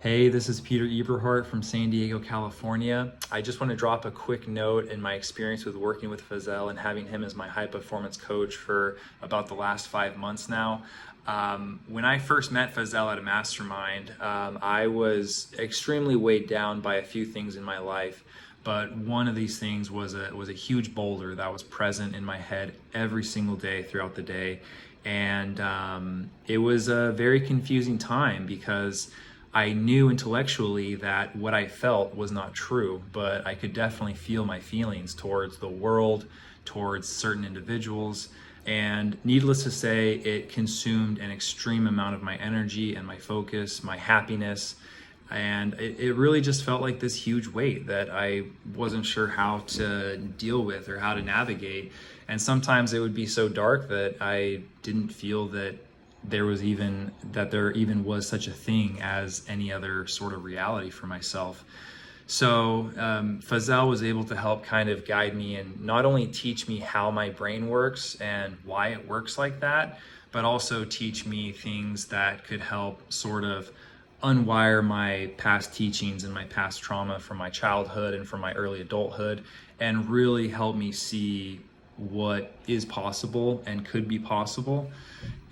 Hey, this is Peter Eberhardt from San Diego, California. I just want to drop a quick note in my experience with working with Faisal and having him as my high performance coach for about the last 5 months now. When I first met Faisal at a mastermind, I was extremely weighed down by a few things in my life. But one of these things was a huge boulder that was present in my head every single day throughout the day, and it was a very confusing time because I knew intellectually that what I felt was not true, but I could definitely feel my feelings towards the world, towards certain individuals. And needless to say, it consumed an extreme amount of my energy and my focus, my happiness. And it really just felt like this huge weight that I wasn't sure how to deal with or how to navigate. And sometimes it would be so dark that I didn't feel that there even was such a thing as any other sort of reality for myself. So Faisal was able to help kind of guide me and not only teach me how my brain works and why it works like that, but also teach me things that could help sort of unwire my past teachings and my past trauma from my childhood and from my early adulthood, and really help me see what is possible and could be possible.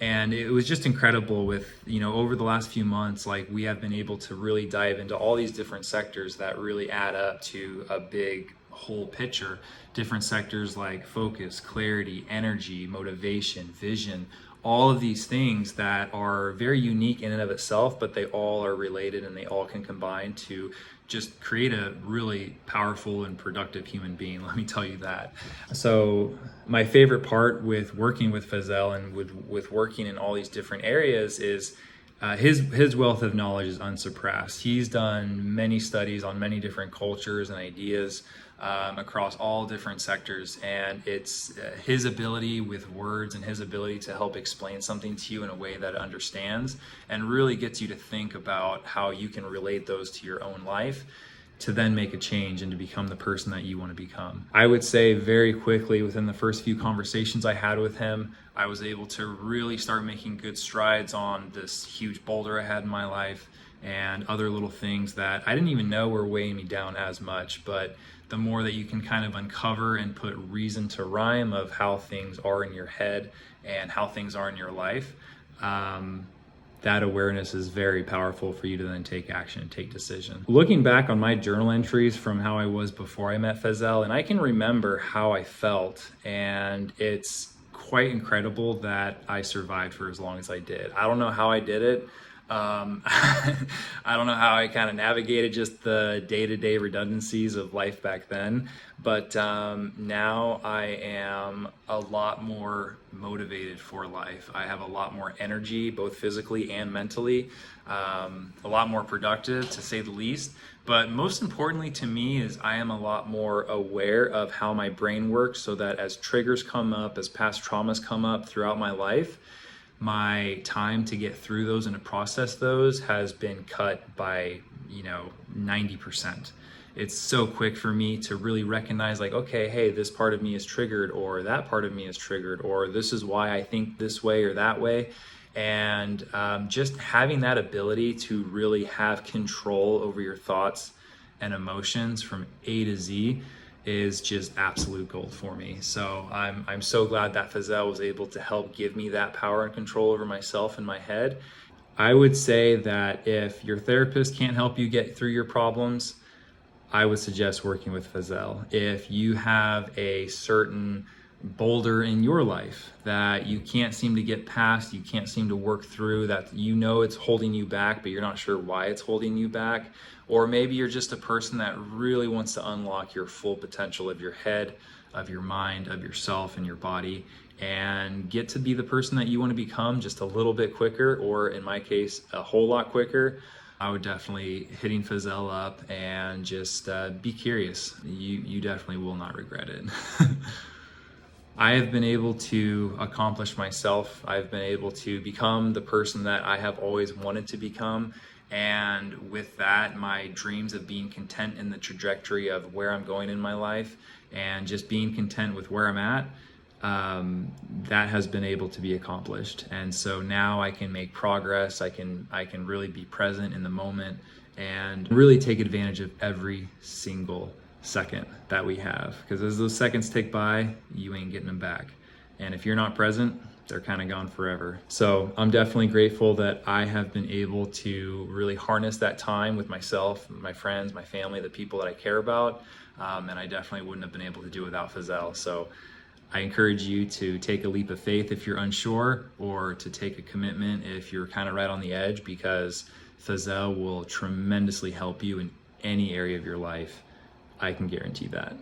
And it was just incredible with, over the last few months, like we have been able to really dive into all these different sectors that really add up to a big whole picture. Different sectors like focus, clarity, energy, motivation, vision, all of these things that are very unique in and of itself, but they all are related and they all can combine to just create a really powerful and productive human being. Let me tell you that. So my favorite part with working with Faisal and with working in all these different areas is his wealth of knowledge is unsurpassed. He's done many studies on many different cultures and ideas across all different sectors, and it's his ability with words and his ability to help explain something to you in a way that it understands and really gets you to think about how you can relate those to your own life to then make a change and to become the person that you want to become. I would say very quickly within the first few conversations I had with him, I was able to really start making good strides on this huge boulder I had in my life and other little things that I didn't even know were weighing me down as much. But the more that you can kind of uncover and put reason to rhyme of how things are in your head and how things are in your life, that awareness is very powerful for you to then take action and take decision. Looking back on my journal entries from how I was before I met Faisal, and I can remember how I felt, and it's quite incredible that I survived for as long as I did. I don't know how I did it. I don't know how I kind of navigated just the day-to-day redundancies of life back then, but now I am a lot more motivated for life. I have a lot more energy, both physically and mentally, a lot more productive to say the least. But most importantly to me is I am a lot more aware of how my brain works, so that as triggers come up, as past traumas come up throughout my life, my time to get through those and to process those has been cut by 90%. It's so quick for me to really recognize, like, okay, hey, this part of me is triggered, or that part of me is triggered, or this is why I think this way or that way. And just having that ability to really have control over your thoughts and emotions from A to Z is just absolute gold for me. So I'm so glad that Faisal was able to help give me that power and control over myself and my head. I would say that if your therapist can't help you get through your problems, I would suggest working with Faisal. If you have a certain boulder in your life that you can't seem to get past, you can't seem to work through, that it's holding you back, but you're not sure why it's holding you back, or maybe you're just a person that really wants to unlock your full potential of your head, of your mind, of yourself and your body, and get to be the person that you want to become just a little bit quicker, or in my case, a whole lot quicker, I would definitely hitting Faisal up and just be curious. You definitely will not regret it. I have been able to accomplish myself. I've been able to become the person that I have always wanted to become. And with that, my dreams of being content in the trajectory of where I'm going in my life and just being content with where I'm at, that has been able to be accomplished. And so now I can make progress. I can really be present in the moment and really take advantage of every single second that we have. Because as those seconds tick by, you ain't getting them back. And if you're not present, they're kind of gone forever. So I'm definitely grateful that I have been able to really harness that time with myself, my friends, my family, the people that I care about. And I definitely wouldn't have been able to do without Faisal. So I encourage you to take a leap of faith if you're unsure, or to take a commitment if you're kind of right on the edge, because Faisal will tremendously help you in any area of your life. I can guarantee that.